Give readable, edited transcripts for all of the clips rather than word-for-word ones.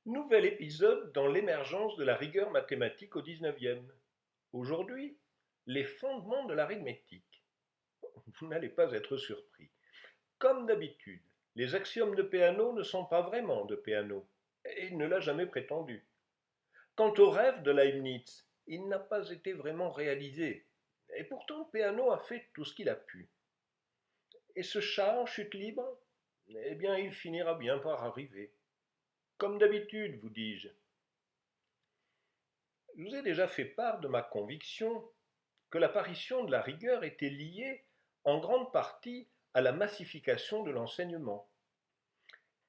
Nouvel épisode dans l'émergence de la rigueur mathématique au XIXe. Aujourd'hui, les fondements de l'arithmétique. Vous n'allez pas être surpris. Comme d'habitude, les axiomes de Peano ne sont pas vraiment de Peano, et il ne l'a jamais prétendu. Quant au rêve de Leibniz, il n'a pas été vraiment réalisé, et pourtant Peano a fait tout ce qu'il a pu. Et ce chat en chute libre, eh bien il finira bien par arriver. Comme d'habitude, vous dis-je. Je vous ai déjà fait part de ma conviction que l'apparition de la rigueur était liée en grande partie à la massification de l'enseignement.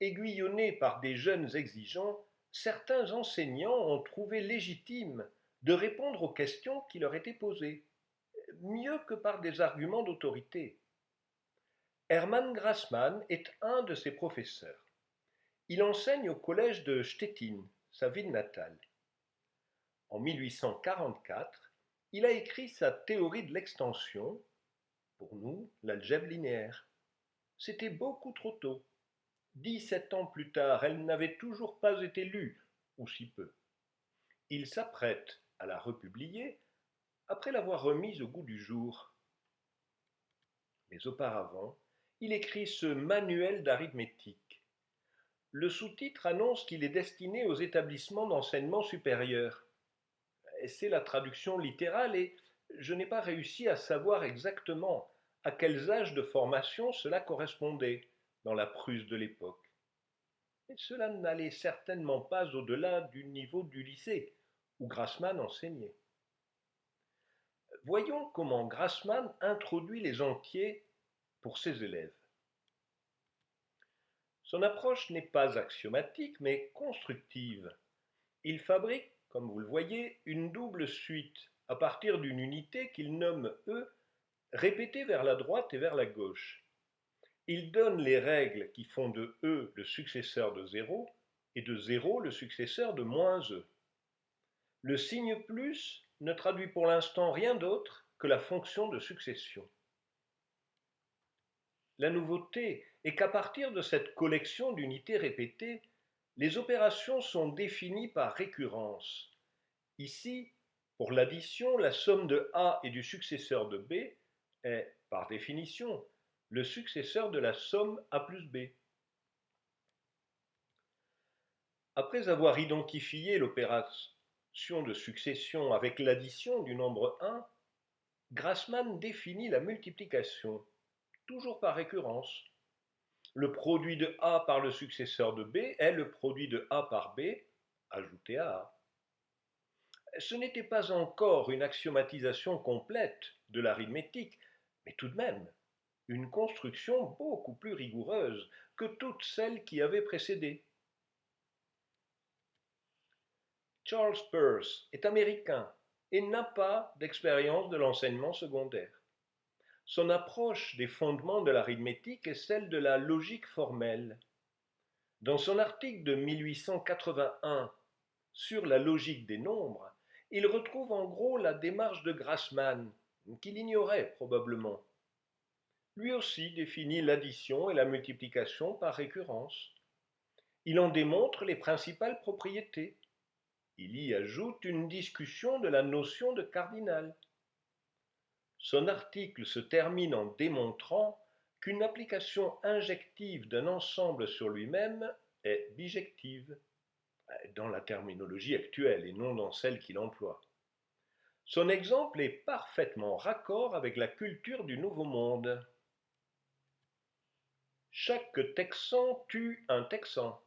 Aiguillonnés par des jeunes exigeants, certains enseignants ont trouvé légitime de répondre aux questions qui leur étaient posées, mieux que par des arguments d'autorité. Hermann Grassmann est un de ces professeurs. Il enseigne au collège de Stettin, sa ville natale. En 1844, il a écrit sa théorie de l'extension, pour nous, l'algèbre linéaire. C'était beaucoup trop tôt. 17 ans plus tard, elle n'avait toujours pas été lue, ou si peu. Il s'apprête à la republier après l'avoir remise au goût du jour. Mais auparavant, il écrit ce manuel d'arithmétique. Le sous-titre annonce qu'il est destiné aux établissements d'enseignement supérieur. C'est la traduction littérale et je n'ai pas réussi à savoir exactement à quels âges de formation cela correspondait dans la Prusse de l'époque. Et cela n'allait certainement pas au-delà du niveau du lycée où Grassmann enseignait. Voyons comment Grassmann introduit les entiers pour ses élèves. Son approche n'est pas axiomatique mais constructive. Il fabrique, comme vous le voyez, une double suite à partir d'une unité qu'il nomme E, répétée vers la droite et vers la gauche. Il donne les règles qui font de E le successeur de 0 et de 0 le successeur de moins E. Le signe plus ne traduit pour l'instant rien d'autre que la fonction de succession. La nouveauté est qu'à partir de cette collection d'unités répétées, les opérations sont définies par récurrence. Ici, pour l'addition, la somme de A et du successeur de B est, par définition, le successeur de la somme A plus B. Après avoir identifié l'opération de succession avec l'addition du nombre 1, Grassmann définit la multiplication, toujours par récurrence. Le produit de A par le successeur de B est le produit de A par B ajouté à A. Ce n'était pas encore une axiomatisation complète de l'arithmétique, mais tout de même une construction beaucoup plus rigoureuse que toutes celles qui avaient précédé. Charles Peirce est américain et n'a pas d'expérience de l'enseignement secondaire. Son approche des fondements de l'arithmétique est celle de la logique formelle. Dans son article de 1881 sur la logique des nombres, il retrouve en gros la démarche de Grassmann, qu'il ignorait probablement. Lui aussi définit l'addition et la multiplication par récurrence. Il en démontre les principales propriétés. Il y ajoute une discussion de la notion de cardinal. Son article se termine en démontrant qu'une application injective d'un ensemble sur lui-même est bijective, dans la terminologie actuelle et non dans celle qu'il emploie. Son exemple est parfaitement raccord avec la culture du Nouveau Monde. Chaque Texan tue un Texan.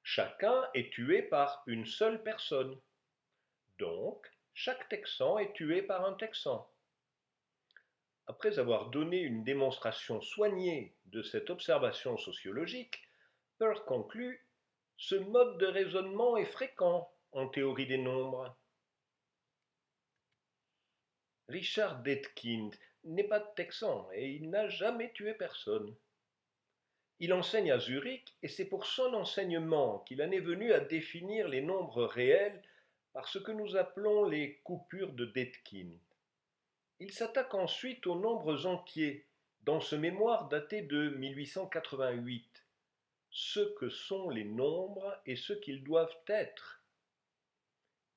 Chacun est tué par une seule personne. Donc, chaque Texan est tué par un Texan. Après avoir donné une démonstration soignée de cette observation sociologique, Peirce conclut: ce mode de raisonnement est fréquent en théorie des nombres. Richard Dedekind n'est pas texan et il n'a jamais tué personne. Il enseigne à Zurich et c'est pour son enseignement qu'il en est venu à définir les nombres réels par ce que nous appelons les coupures de Dedekind. Il s'attaque ensuite aux nombres entiers dans ce mémoire daté de 1888. ce que sont les nombres et ce qu'ils doivent être.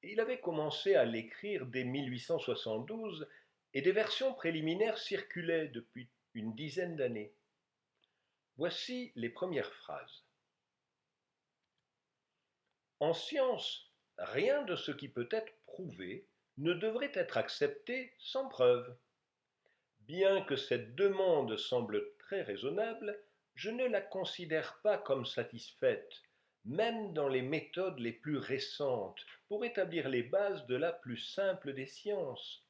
Et il avait commencé à l'écrire dès 1872 et des versions préliminaires circulaient depuis une dizaine d'années. Voici les premières phrases. En science, rien de ce qui peut être prouvé ne devrait être accepté sans preuve. Bien que cette demande semble très raisonnable, je ne la considère pas comme satisfaite, même dans les méthodes les plus récentes, pour établir les bases de la plus simple des sciences,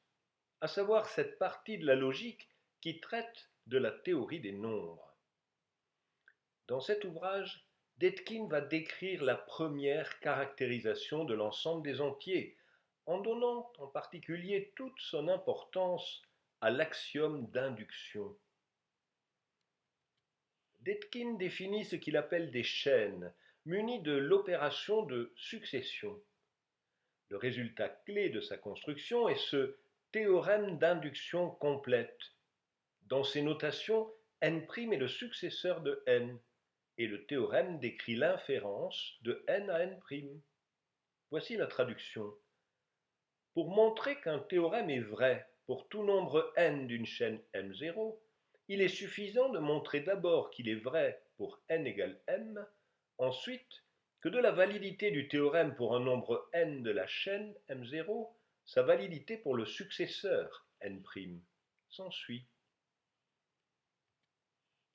à savoir cette partie de la logique qui traite de la théorie des nombres. Dans cet ouvrage, Dedekind va décrire la première caractérisation de l'ensemble des entiers, en donnant en particulier toute son importance à l'axiome d'induction. Dedekind définit ce qu'il appelle des chaînes, munies de l'opération de succession. Le résultat clé de sa construction est ce théorème d'induction complète. Dans ses notations, n' est le successeur de n, et le théorème décrit l'inférence de n à n'. Voici la traduction. Pour montrer qu'un théorème est vrai pour tout nombre n d'une chaîne M0, il est suffisant de montrer d'abord qu'il est vrai pour n égale m, ensuite que de la validité du théorème pour un nombre n de la chaîne M0, sa validité pour le successeur n' s'ensuit.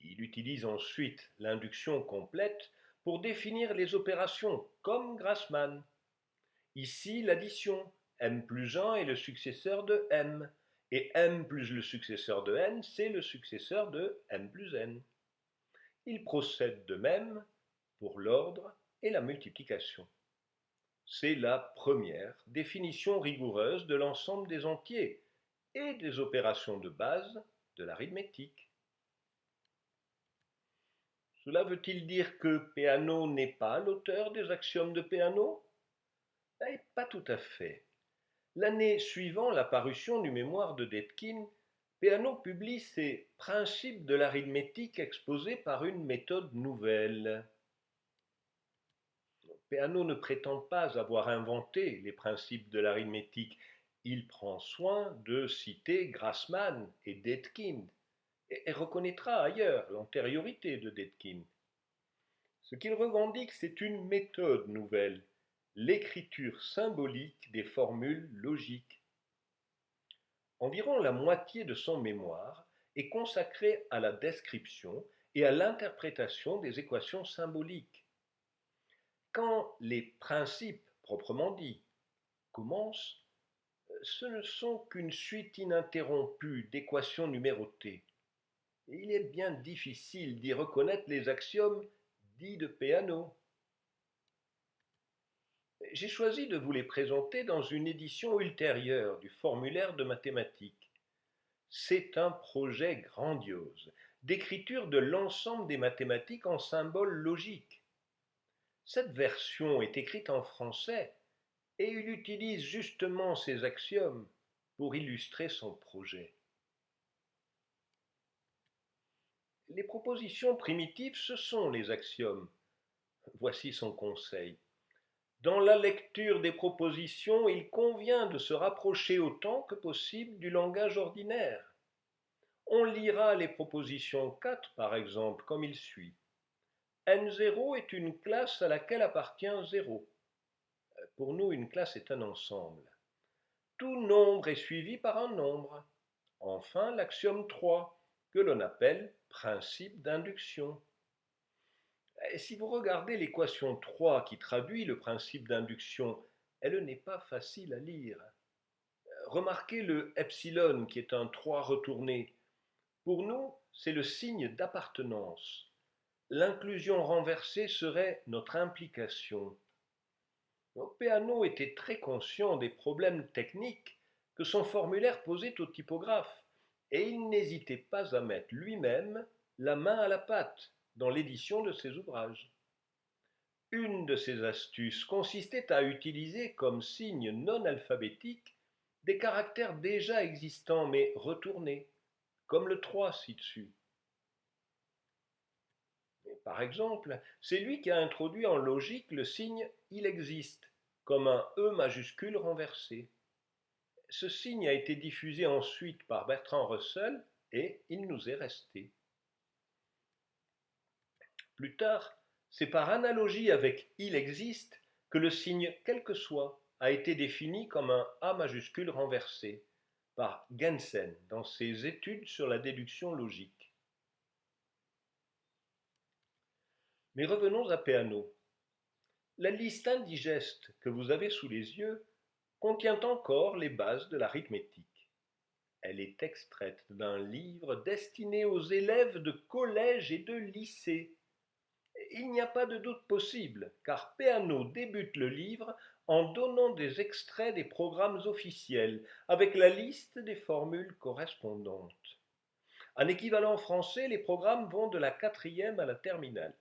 Il utilise ensuite l'induction complète pour définir les opérations, comme Grassmann. Ici, l'addition, m plus 1 est le successeur de m, et m plus le successeur de n, c'est le successeur de m plus n. Il procède de même pour l'ordre et la multiplication. C'est la première définition rigoureuse de l'ensemble des entiers et des opérations de base de l'arithmétique. Cela veut-il dire que Peano n'est pas l'auteur des axiomes de Peano? Pas tout à fait. L'année suivant la parution du mémoire de Dedekind, Peano publie ses principes de l'arithmétique exposés par une méthode nouvelle. Peano ne prétend pas avoir inventé les principes de l'arithmétique. Il prend soin de citer Grassmann et Dedekind et reconnaîtra ailleurs l'antériorité de Dedekind. Ce qu'il revendique, c'est une méthode nouvelle, l'écriture symbolique des formules logiques. Environ la moitié de son mémoire est consacrée à la description et à l'interprétation des équations symboliques. Quand les principes, proprement dits, commencent, ce ne sont qu'une suite ininterrompue d'équations numérotées. Et il est bien difficile d'y reconnaître les axiomes dits de Peano. J'ai choisi de vous les présenter dans une édition ultérieure du formulaire de mathématiques. C'est un projet grandiose d'écriture de l'ensemble des mathématiques en symboles logiques. Cette version est écrite en français et il utilise justement ces axiomes pour illustrer son projet. Les propositions primitives, ce sont les axiomes. Voici son conseil. Dans la lecture des propositions, il convient de se rapprocher autant que possible du langage ordinaire. On lira les propositions 4, par exemple, comme il suit. N0 est une classe à laquelle appartient 0. Pour nous, une classe est un ensemble. Tout nombre est suivi par un nombre. Enfin, l'axiome 3, que l'on appelle principe d'induction. Si vous regardez l'équation 3 qui traduit le principe d'induction, elle n'est pas facile à lire. Remarquez le epsilon qui est un 3 retourné. Pour nous, c'est le signe d'appartenance. L'inclusion renversée serait notre implication. Peano était très conscient des problèmes techniques que son formulaire posait au typographe, et il n'hésitait pas à mettre lui-même la main à la pâte dans l'édition de ses ouvrages. Une de ses astuces consistait à utiliser comme signe non alphabétique des caractères déjà existants mais retournés, comme le 3 ci-dessus. Par exemple, c'est lui qui a introduit en logique le signe il existe, comme un E majuscule renversé. Ce signe a été diffusé ensuite par Bertrand Russell et il nous est resté. Plus tard, c'est par analogie avec il existe que le signe quel que soit a été défini comme un A majuscule renversé par Gensen dans ses études sur la déduction logique. Mais revenons à Peano. La liste indigeste que vous avez sous les yeux contient encore les bases de l'arithmétique. Elle est extraite d'un livre destiné aux élèves de collège et de lycée. Il n'y a pas de doute possible, car Peano débute le livre en donnant des extraits des programmes officiels, avec la liste des formules correspondantes. En équivalent français, les programmes vont de la quatrième à la terminale.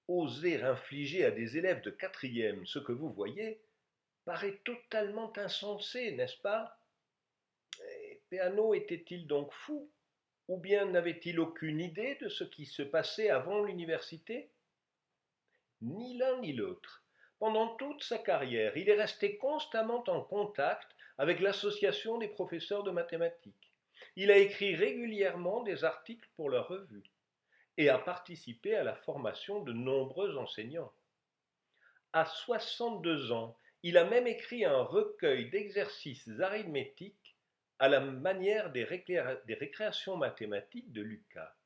Oser infliger à des élèves de quatrième ce que vous voyez paraît totalement insensé, n'est-ce pas? Et Peano était-il donc fou? Ou bien n'avait-il aucune idée de ce qui se passait avant l'université? Ni l'un ni l'autre. Pendant toute sa carrière, il est resté constamment en contact avec l'association des professeurs de mathématiques. Il a écrit régulièrement des articles pour leur revue et a participé à la formation de nombreux enseignants. À 62 ans, il a même écrit un recueil d'exercices arithmétiques à la manière des récréations mathématiques de Lucas.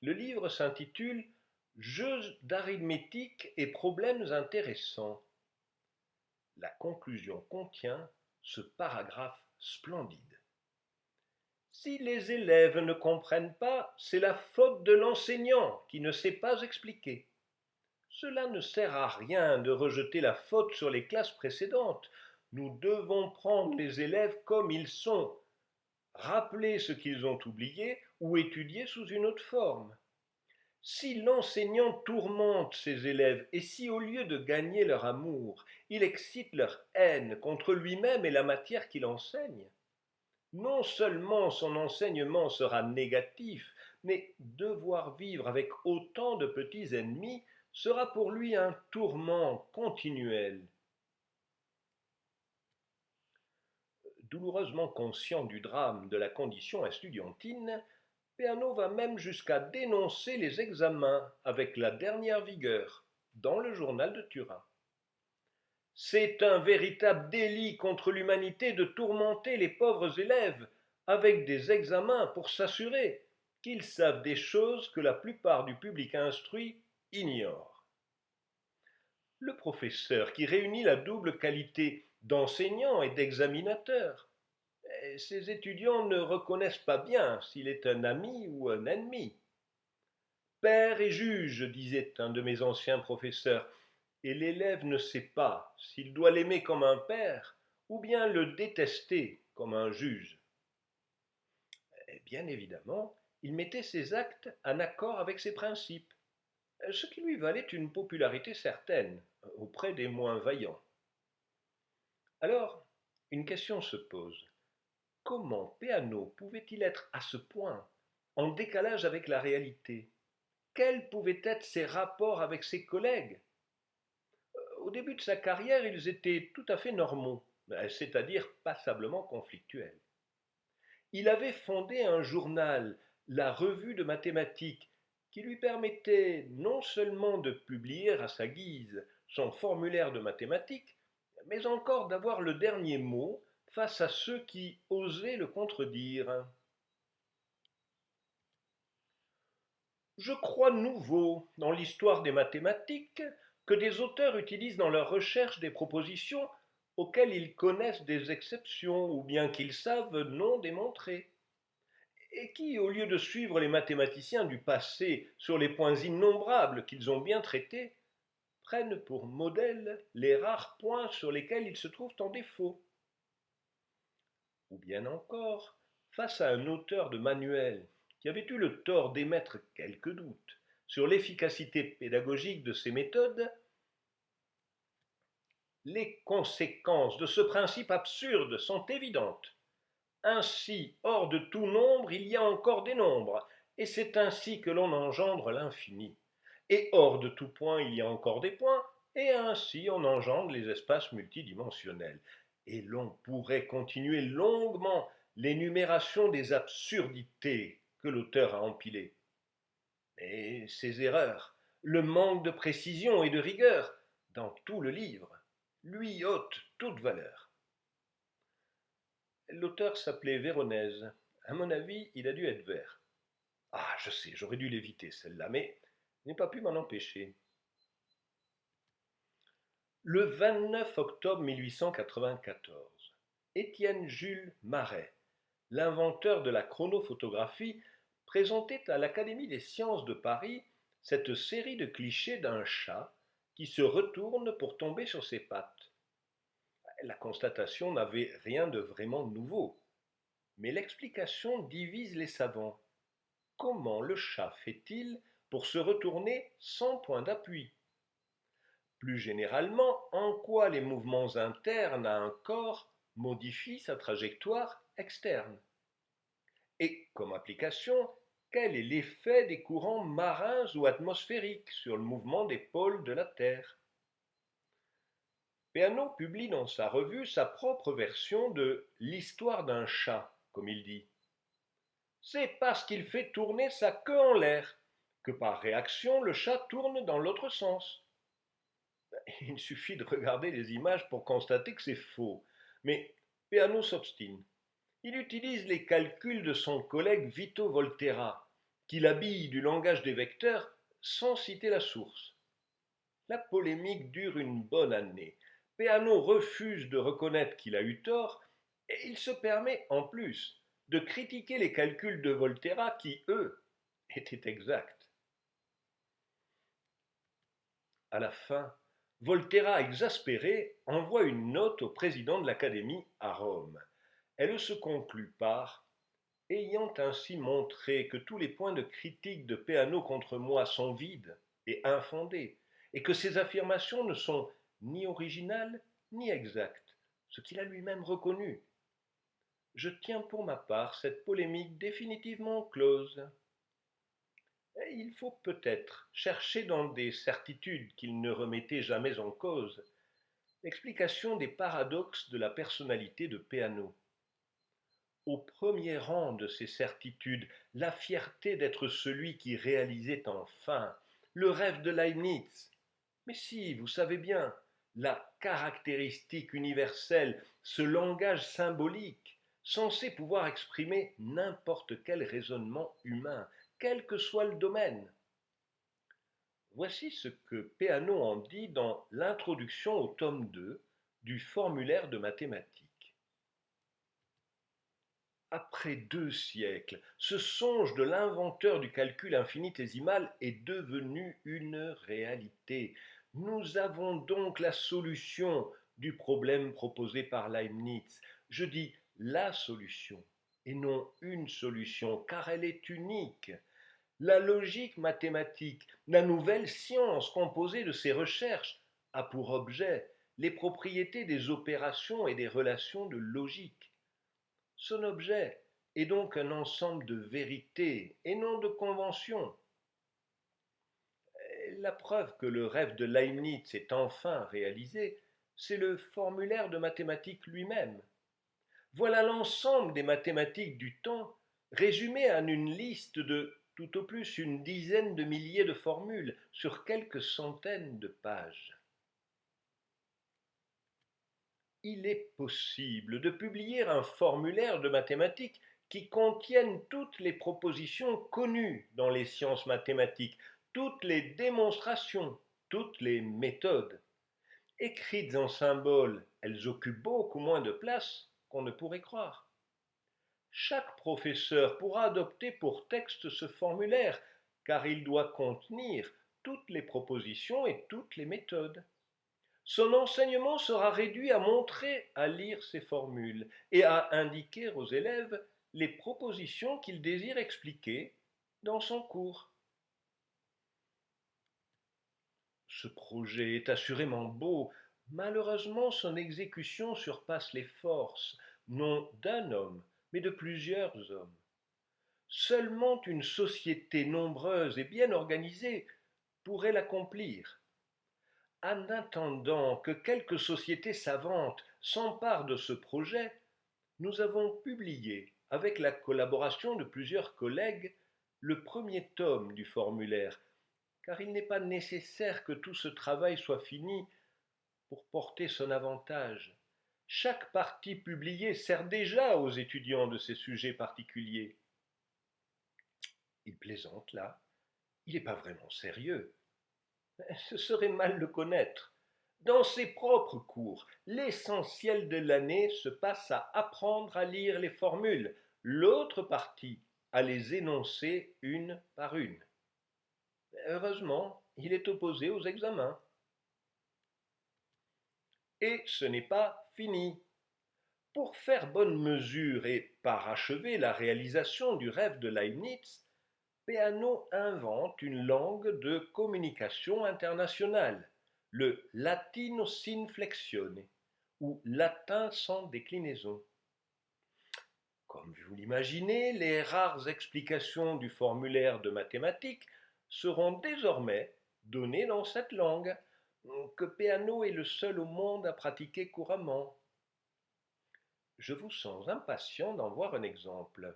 Le livre s'intitule Jeux d'arithmétique et problèmes intéressants. La conclusion contient ce paragraphe splendide. Si les élèves ne comprennent pas, c'est la faute de l'enseignant qui ne sait pas expliquer. Cela ne sert à rien de rejeter la faute sur les classes précédentes. Nous devons prendre les élèves comme ils sont, rappeler ce qu'ils ont oublié ou étudier sous une autre forme. Si l'enseignant tourmente ses élèves et si au lieu de gagner leur amour, il excite leur haine contre lui-même et la matière qu'il enseigne, non seulement son enseignement sera négatif, mais devoir vivre avec autant de petits ennemis sera pour lui un tourment continuel. Douloureusement conscient du drame de la condition estudiantine, Peano va même jusqu'à dénoncer les examens avec la dernière vigueur dans le journal de Turin. C'est un véritable délit contre l'humanité de tourmenter les pauvres élèves avec des examens pour s'assurer qu'ils savent des choses que la plupart du public instruit ignore. Le professeur qui réunit la double qualité d'enseignant et d'examinateur, ses étudiants ne reconnaissent pas bien s'il est un ami ou un ennemi. Père et juge, disait un de mes anciens professeurs, et l'élève ne sait pas s'il doit l'aimer comme un père ou bien le détester comme un juge. Et bien évidemment, il mettait ses actes en accord avec ses principes, ce qui lui valait une popularité certaine auprès des moins vaillants. Alors, une question se pose. Comment Peano pouvait-il être à ce point en décalage avec la réalité? Quels pouvaient être ses rapports avec ses collègues? Au début de sa carrière, ils étaient tout à fait normaux, c'est-à-dire passablement conflictuels. Il avait fondé un journal, la Revue de mathématiques, qui lui permettait non seulement de publier à sa guise son formulaire de mathématiques, mais encore d'avoir le dernier mot face à ceux qui osaient le contredire. Je crois nouveau dans l'histoire des mathématiques que des auteurs utilisent dans leurs recherches des propositions auxquelles ils connaissent des exceptions ou bien qu'ils savent non démontrer, et qui, au lieu de suivre les mathématiciens du passé sur les points innombrables qu'ils ont bien traités, prennent pour modèle les rares points sur lesquels ils se trouvent en défaut. Ou bien encore, face à un auteur de manuel qui avait eu le tort d'émettre quelques doutes sur l'efficacité pédagogique de ses méthodes, les conséquences de ce principe absurde sont évidentes. Ainsi, hors de tout nombre, il y a encore des nombres, et c'est ainsi que l'on engendre l'infini. Et hors de tout point, il y a encore des points, et ainsi on engendre les espaces multidimensionnels. Et l'on pourrait continuer longuement l'énumération des absurdités que l'auteur a empilées. Et ces erreurs, le manque de précision et de rigueur dans tout le livre, lui ôtent toute valeur. L'auteur s'appelait Véronèse. À mon avis, il a dû être vert. Ah, je sais, j'aurais dû l'éviter celle-là, mais je n'ai pas pu m'en empêcher. Le 29 octobre 1894, Étienne Jules Marais, l'inventeur de la chronophotographie, présentait à l'Académie des sciences de Paris cette série de clichés d'un chat qui se retourne pour tomber sur ses pattes. La constatation n'avait rien de vraiment nouveau, mais l'explication divise les savants. Comment le chat fait-il pour se retourner sans point d'appui? Plus généralement, en quoi les mouvements internes à un corps modifient sa trajectoire externe? Et comme application, quel est l'effet des courants marins ou atmosphériques sur le mouvement des pôles de la Terre? Peano publie dans sa revue sa propre version de l'histoire d'un chat, comme il dit. C'est parce qu'il fait tourner sa queue en l'air que par réaction le chat tourne dans l'autre sens. Il suffit de regarder les images pour constater que c'est faux. Mais Peano s'obstine. Il utilise les calculs de son collègue Vito Volterra, qui l'habille du langage des vecteurs sans citer la source. La polémique dure une bonne année. Peano refuse de reconnaître qu'il a eu tort et il se permet en plus de critiquer les calculs de Volterra qui, eux, étaient exacts. À la fin, Volterra, exaspéré, envoie une note au président de l'Académie à Rome. Elle se conclut par ayant ainsi montré que tous les points de critique de Peano contre moi sont vides et infondés, et que ses affirmations ne sont ni originales ni exactes, ce qu'il a lui-même reconnu. Je tiens pour ma part cette polémique définitivement close. Et il faut peut-être chercher dans des certitudes qu'il ne remettait jamais en cause l'explication des paradoxes de la personnalité de Peano. Au premier rang de ces certitudes, la fierté d'être celui qui réalisait enfin le rêve de Leibniz. Mais si, vous savez bien, la caractéristique universelle, ce langage symbolique, censé pouvoir exprimer n'importe quel raisonnement humain, quel que soit le domaine. Voici ce que Peano en dit dans l'introduction au tome 2 du formulaire de mathématiques. Après 2 siècles, ce songe de l'inventeur du calcul infinitésimal est devenu une réalité. Nous avons donc la solution du problème proposé par Leibniz. Je dis la solution et non une solution, car elle est unique. La logique mathématique, la nouvelle science composée de ces recherches, a pour objet les propriétés des opérations et des relations de logique. Son objet est donc un ensemble de vérités et non de conventions. La preuve que le rêve de Leibniz est enfin réalisé, c'est le formulaire de mathématiques lui-même. Voilà l'ensemble des mathématiques du temps résumé en une liste de tout au plus une dizaine de milliers de formules sur quelques centaines de pages. Il est possible de publier un formulaire de mathématiques qui contienne toutes les propositions connues dans les sciences mathématiques, toutes les démonstrations, toutes les méthodes. Écrites en symboles, elles occupent beaucoup moins de place qu'on ne pourrait croire. Chaque professeur pourra adopter pour texte ce formulaire, car il doit contenir toutes les propositions et toutes les méthodes. Son enseignement sera réduit à montrer à lire ces formules et à indiquer aux élèves les propositions qu'il désire expliquer dans son cours. Ce projet est assurément beau, malheureusement son exécution surpasse les forces, non d'un homme, mais de plusieurs hommes. Seulement une société nombreuse et bien organisée pourrait l'accomplir. En attendant que quelques sociétés savantes s'emparent de ce projet, nous avons publié, avec la collaboration de plusieurs collègues, le premier tome du formulaire, car il n'est pas nécessaire que tout ce travail soit fini pour porter son avantage. Chaque partie publiée sert déjà aux étudiants de ces sujets particuliers. Il plaisante là, il n'est pas vraiment sérieux. Ce serait mal le connaître. Dans ses propres cours, l'essentiel de l'année se passe à apprendre à lire les formules, l'autre partie à les énoncer une par une. Heureusement, il est opposé aux examens. Et ce n'est pas fini. Pour faire bonne mesure et parachever la réalisation du rêve de Leibniz, Peano invente une langue de communication internationale, le latino sin flexione, ou latin sans déclinaison. Comme vous l'imaginez, les rares explications du formulaire de mathématiques seront désormais données dans cette langue, que Peano est le seul au monde à pratiquer couramment. Je vous sens impatient d'en voir un exemple.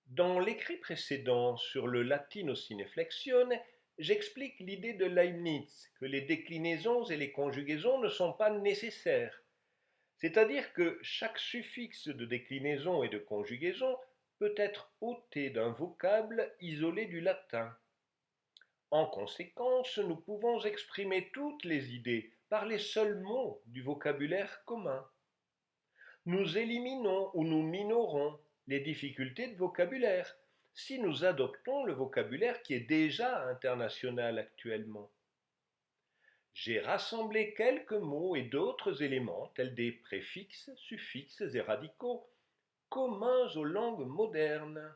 Dans l'écrit précédent sur le latino sine flexione, j'explique l'idée de Leibniz que les déclinaisons et les conjugaisons ne sont pas nécessaires. C'est-à-dire que chaque suffixe de déclinaison et de conjugaison peut être ôté d'un vocable isolé du latin. En conséquence, nous pouvons exprimer toutes les idées par les seuls mots du vocabulaire commun. Nous éliminons ou nous minorons les difficultés de vocabulaire si nous adoptons le vocabulaire qui est déjà international actuellement. J'ai rassemblé quelques mots et d'autres éléments, tels des préfixes, suffixes et radicaux, communs aux langues modernes.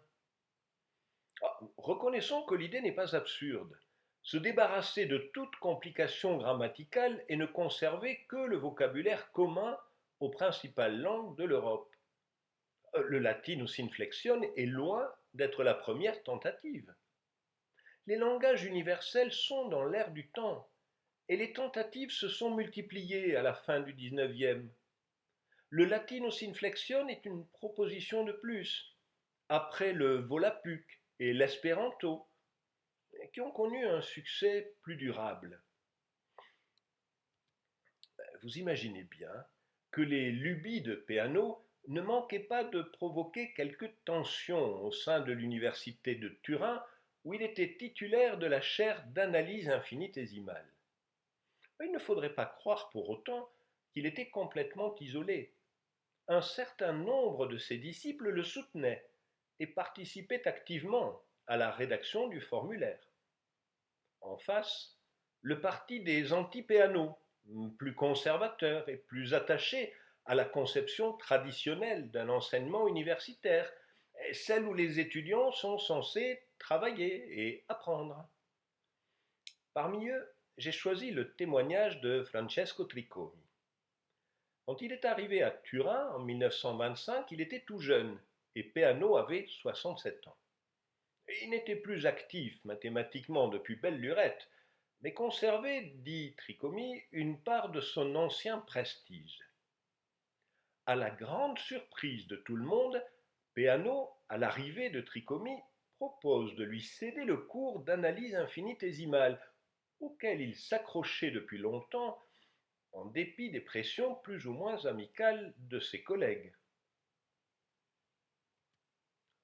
Reconnaissons que l'idée n'est pas absurde. Se débarrasser de toute complication grammaticale et ne conserver que le vocabulaire commun aux principales langues de l'Europe. Le latinus inflexione est loin d'être la première tentative. Les langages universels sont dans l'air du temps, et les tentatives se sont multipliées à la fin du XIXe. Le latinus inflexione est une proposition de plus, après le volapük et l'espéranto, qui ont connu un succès plus durable. Vous imaginez bien que les lubies de Peano ne manquaient pas de provoquer quelques tensions au sein de l'université de Turin, où il était titulaire de la chaire d'analyse infinitésimale. Il ne faudrait pas croire pour autant qu'il était complètement isolé. Un certain nombre de ses disciples le soutenaient et participaient activement à la rédaction du formulaire. En face, le parti des anti-Peano, plus conservateur et plus attaché à la conception traditionnelle d'un enseignement universitaire, celle où les étudiants sont censés travailler et apprendre. Parmi eux, j'ai choisi le témoignage de Francesco Tricomi. Quand il est arrivé à Turin en 1925, il était tout jeune et Peano avait 67 ans. Il n'était plus actif mathématiquement depuis belle lurette, mais conservait, dit Tricomi, une part de son ancien prestige. À la grande surprise de tout le monde, Peano, à l'arrivée de Tricomi, propose de lui céder le cours d'analyse infinitésimale, auquel il s'accrochait depuis longtemps, en dépit des pressions plus ou moins amicales de ses collègues.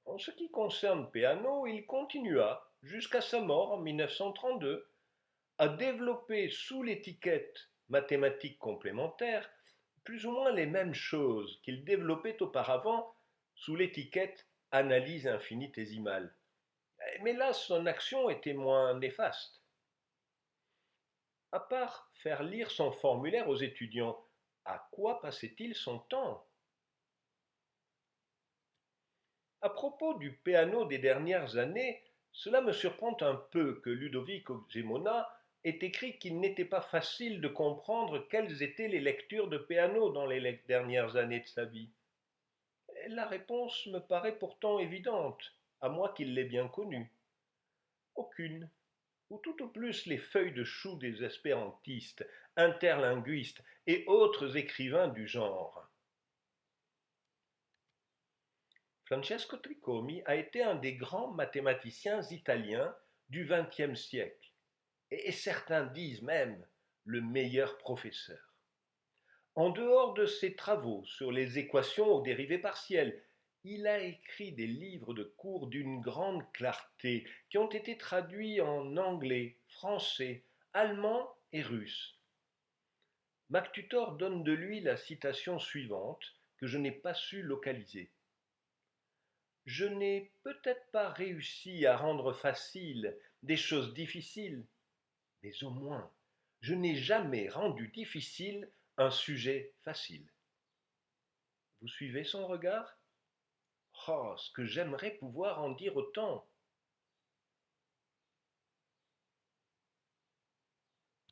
En ce qui concerne Peano, il continua, jusqu'à sa mort en 1932, à développer sous l'étiquette mathématiques complémentaires plus ou moins les mêmes choses qu'il développait auparavant sous l'étiquette analyse infinitésimale. Mais là, son action était moins néfaste. À part faire lire son formulaire aux étudiants, à quoi passait-il son temps? À propos du Peano des dernières années, cela me surprend un peu que Ludovico Gemona ait écrit qu'il n'était pas facile de comprendre quelles étaient les lectures de Peano dans les dernières années de sa vie. La réponse me paraît pourtant évidente, à moi qui l'ai bien connue. Aucune, ou tout au plus les feuilles de chou des espérantistes, interlinguistes et autres écrivains du genre. Francesco Tricomi a été un des grands mathématiciens italiens du XXe siècle, et certains disent même le meilleur professeur. En dehors de ses travaux sur les équations aux dérivées partielles, il a écrit des livres de cours d'une grande clarté qui ont été traduits en anglais, français, allemand et russe. MacTutor donne de lui la citation suivante que je n'ai pas su localiser. Je n'ai peut-être pas réussi à rendre facile des choses difficiles, mais au moins, je n'ai jamais rendu difficile un sujet facile. Vous suivez son regard? Oh, ce que j'aimerais pouvoir en dire autant!